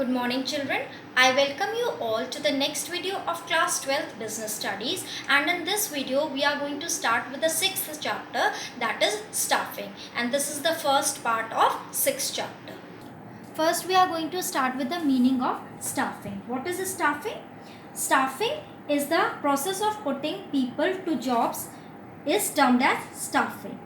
Good morning children. I welcome you all to the next video of class 12th business studies, and in this video we are going to start with the 6th chapter, that is staffing, and this is the first part of 6th chapter. First we are going to start with the meaning of staffing. What is staffing? Staffing is the process of putting people to jobs is termed as staffing.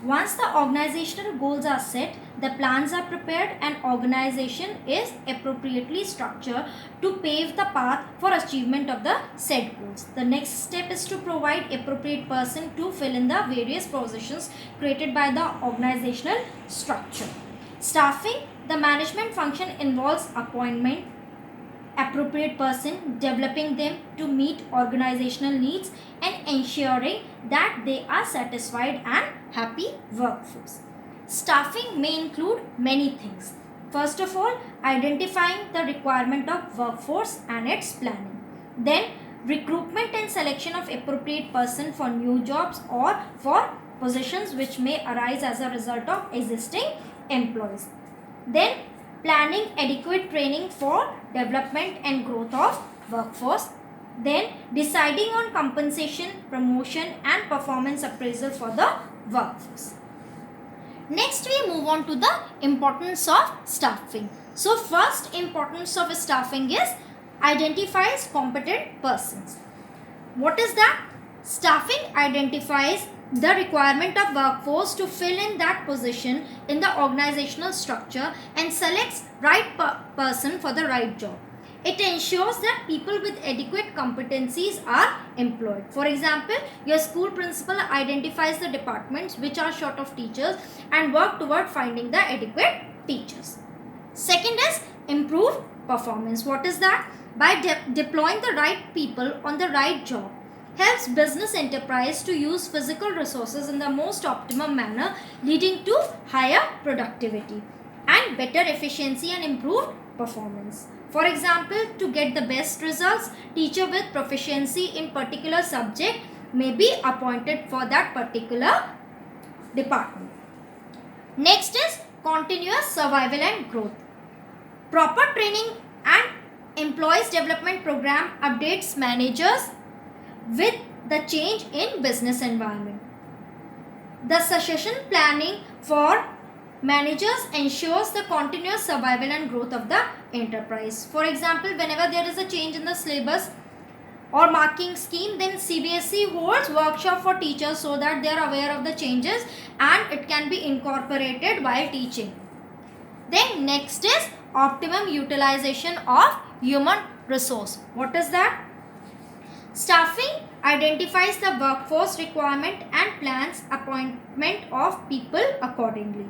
Once the organizational goals are set, the plans are prepared and organization is appropriately structured to pave the path for achievement of the said goals. The next step is to provide appropriate person to fill in the various positions created by the organizational structure. Staffing, the management function involves appointment, appropriate person, developing them to meet organizational needs and ensuring that they are satisfied and happy workforce. Staffing may include many things. First of all, identifying the requirement of workforce and its planning. Then, recruitment and selection of appropriate person for new jobs or for positions which may arise as a result of existing employees. Then, planning adequate training for development and growth of workforce. Then deciding on compensation, promotion and performance appraisal for the workforce. Next we move on to the importance of staffing. So first importance of staffing is identifies competent persons. What is that? Staffing identifies the requirement of workforce to fill in that position in the organizational structure and selects right person for the right job. It ensures that people with adequate competencies are employed. For example, your school principal identifies the departments which are short of teachers and work toward finding the adequate teachers. Second is improved performance. What is that? By deploying the right people on the right job, helps business enterprise to use physical resources in the most optimum manner, leading to higher productivity and better efficiency and improved performance. For example, to get the best results, teacher with proficiency in particular subject may be appointed for that particular department. Next is continuous survival and growth. Proper training and employees development program updates managers with the change in business environment. The succession planning for managers ensures the continuous survival and growth of the enterprise. For example, whenever there is a change in the syllabus or marking scheme, then CBSE holds workshop for teachers so that they are aware of the changes and it can be incorporated while teaching. Then next is optimum utilization of human resource. What is that? Staffing identifies the workforce requirement and plans appointment of people accordingly.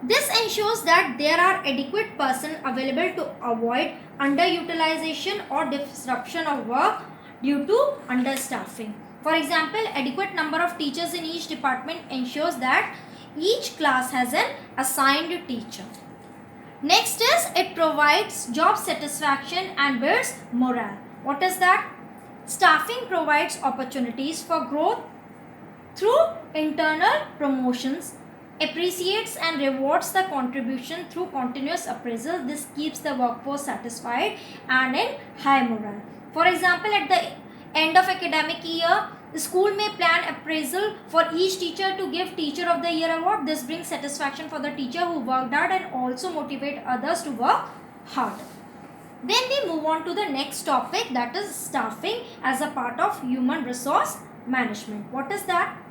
This ensures that there are adequate persons available to avoid underutilization or disruption of work due to understaffing. For example, adequate number of teachers in each department ensures that each class has an assigned teacher. Next is it provides job satisfaction and builds morale. What is that? Staffing provides opportunities for growth through internal promotions, appreciates and rewards the contribution through continuous appraisal. This keeps the workforce satisfied and in high morale. For example, at the end of academic year, the school may plan appraisal for each teacher to give Teacher of the Year award. This brings satisfaction for the teacher who worked hard and also motivate others to work harder. Then we move on to the next topic, that is staffing as a part of human resource management. What is that?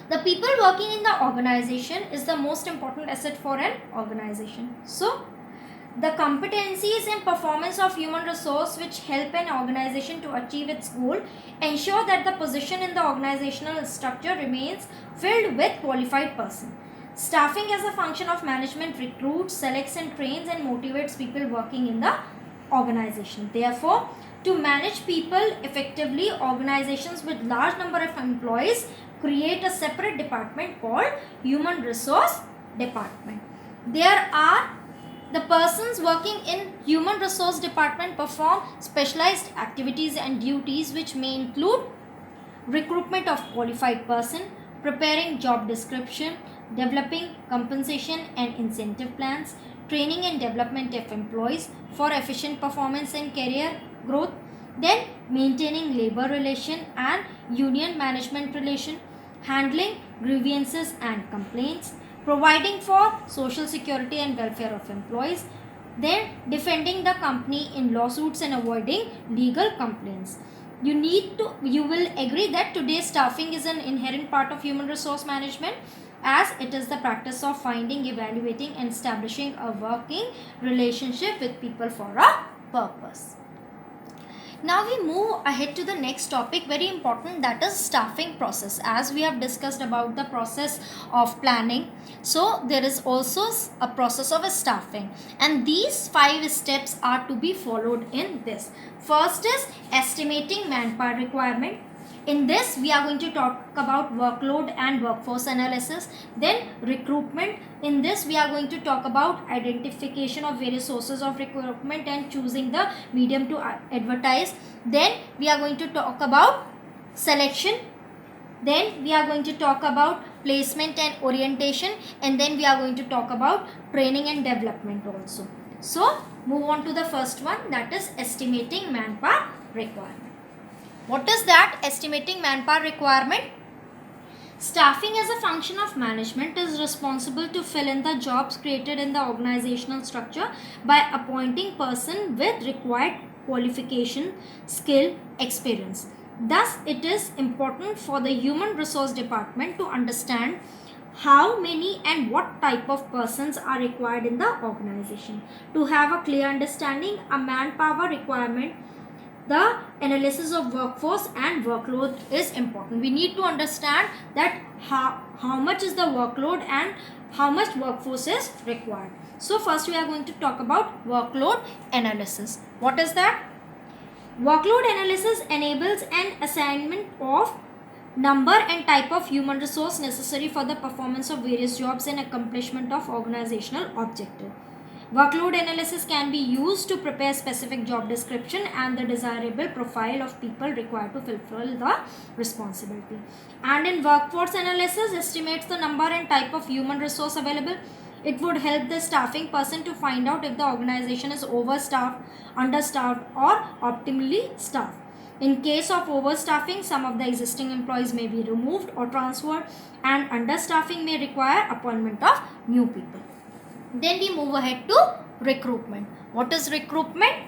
The people working in the organization is the most important asset for an organization. So, the competencies and performance of human resource which help an organization to achieve its goal ensure that the position in the organizational structure remains filled with qualified person. Staffing as a function of management recruits, selects and trains and motivates people working in the organization. Therefore, to manage people effectively, organizations with large number of employees create a separate department called Human Resource Department. There are the persons working in Human Resource Department perform specialized activities and duties which may include recruitment of qualified person, preparing job description, developing compensation and incentive plans, training and development of employees for efficient performance and career growth, then maintaining labor relation and union management relation, handling grievances and complaints, providing for social security and welfare of employees, then defending the company in lawsuits and avoiding legal complaints. You will agree that today's staffing is an inherent part of human resource management, as it is the practice of finding, evaluating and establishing a working relationship with people for a purpose. Now we move ahead to the next topic, very important, that is staffing process. As we have discussed about the process of planning, so there is also a process of staffing, and these 5 steps are to be followed in this. First is estimating manpower requirement. In this, we are going to talk about workload and workforce analysis. Then recruitment. In this, we are going to talk about identification of various sources of recruitment and choosing the medium to advertise. Then we are going to talk about selection. Then we are going to talk about placement and orientation. And then we are going to talk about training and development also. So move on to the first one, that is estimating manpower requirement. What is that estimating manpower requirement? Staffing as a function of management is responsible to fill in the jobs created in the organizational structure by appointing person with required qualification, skill, experience. Thus, it is important for the human resource department to understand how many and what type of persons are required in the organization. To have a clear understanding, a manpower requirement, the analysis of workforce and workload is important. We need to understand that how much is the workload and how much workforce is required. So first we are going to talk about workload analysis. What is that? Workload analysis enables an assignment of number and type of human resource necessary for the performance of various jobs and accomplishment of organizational objective. Workload analysis can be used to prepare specific job description and the desirable profile of people required to fulfill the responsibility. And in workforce analysis, estimates the number and type of human resource available. It would help the staffing person to find out if the organization is overstaffed, understaffed or optimally staffed. In case of overstaffing, some of the existing employees may be removed or transferred, and understaffing may require appointment of new people. Then we move ahead to recruitment. What is recruitment?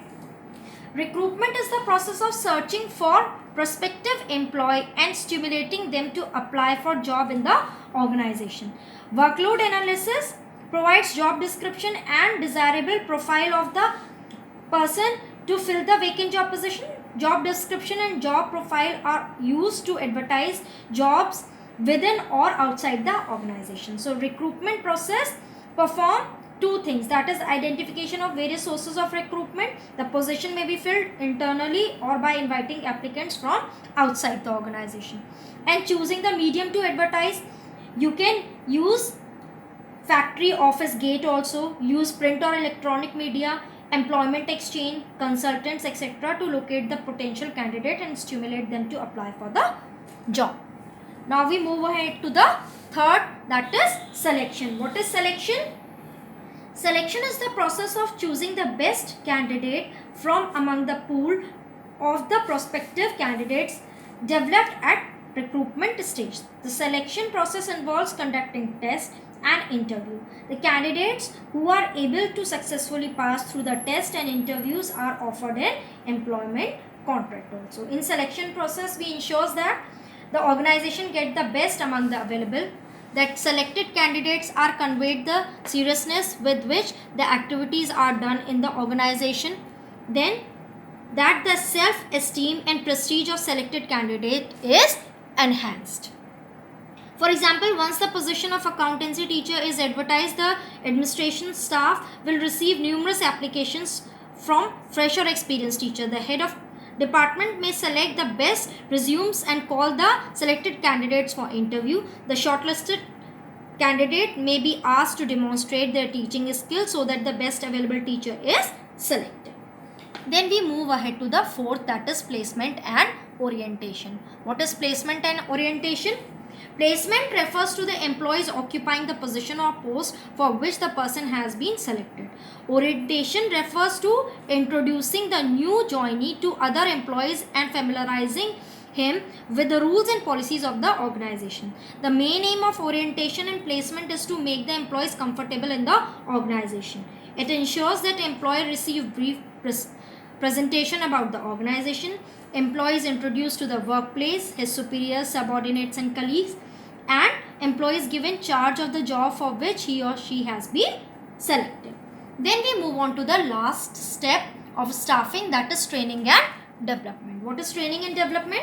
Recruitment is the process of searching for prospective employee and stimulating them to apply for job in the organization. Workload analysis provides job description and desirable profile of the person to fill the vacant job position. Job description and job profile are used to advertise jobs within or outside the organization. So recruitment process perform 2 things, that is identification of various sources of recruitment. The position may be filled internally or by inviting applicants from outside the organization. And choosing the medium to advertise, you can use factory office gate also, use print or electronic media, employment exchange, consultants, etc. to locate the potential candidate and stimulate them to apply for the job. Now we move ahead to the third, that is selection. What is selection? Selection is the process of choosing the best candidate from among the pool of the prospective candidates developed at recruitment stage. The selection process involves conducting tests and interview. The candidates who are able to successfully pass through the test and interviews are offered an employment contract also. In selection process, we ensure that the organization get the best among the available, that selected candidates are conveyed the seriousness with which the activities are done in the organization, then that the self-esteem and prestige of selected candidate is enhanced. For example, once the position of accountancy teacher is advertised, the administration staff will receive numerous applications from fresh or experienced teacher. The head of department may select the best resumes and call the selected candidates for interview. The shortlisted candidate may be asked to demonstrate their teaching skills so that the best available teacher is selected. Then we move ahead to the fourth, that is placement and orientation. What is placement and orientation? Placement refers to the employees occupying the position or post for which the person has been selected. Orientation refers to introducing the new joinee to other employees and familiarizing him with the rules and policies of the organization. The main aim of orientation and placement is to make the employees comfortable in the organization. It ensures that employee receive brief presentation about the organization, employees introduced to the workplace, his superiors, subordinates and colleagues, and employees given charge of the job for which he or she has been selected. Then we move on to the last step of staffing, that is training and development. What is training and development?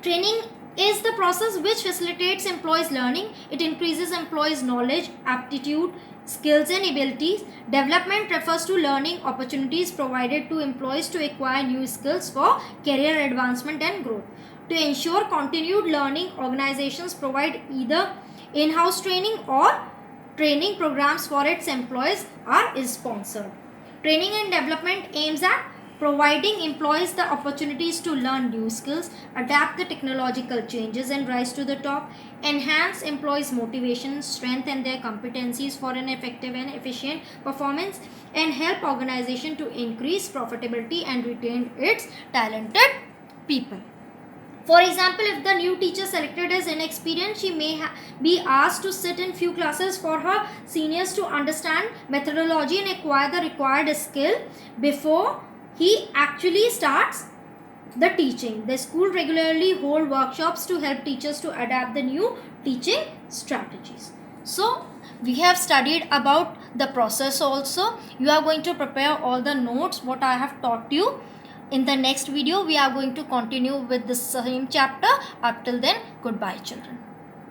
Training is the process which facilitates employees' learning. It increases employees' knowledge, aptitude, skills and abilities. Development refers to learning opportunities provided to employees to acquire new skills for career advancement and growth. To ensure continued learning, organizations provide either in-house training or training programs for its employees is sponsored. Training and development aims at providing employees the opportunities to learn new skills, adapt the technological changes and rise to the top, enhance employees' motivation, strengthen their competencies for an effective and efficient performance, and help organization to increase profitability and retain its talented people. For example, if the new teacher selected is inexperienced, she may be asked to sit in few classes for her seniors to understand methodology and acquire the required skill before he actually starts the teaching. The school regularly hold workshops to help teachers to adapt the new teaching strategies. So we have studied about the process also. You are going to prepare all the notes what I have taught you. In the next video, we are going to continue with the same chapter. Up till then, goodbye children.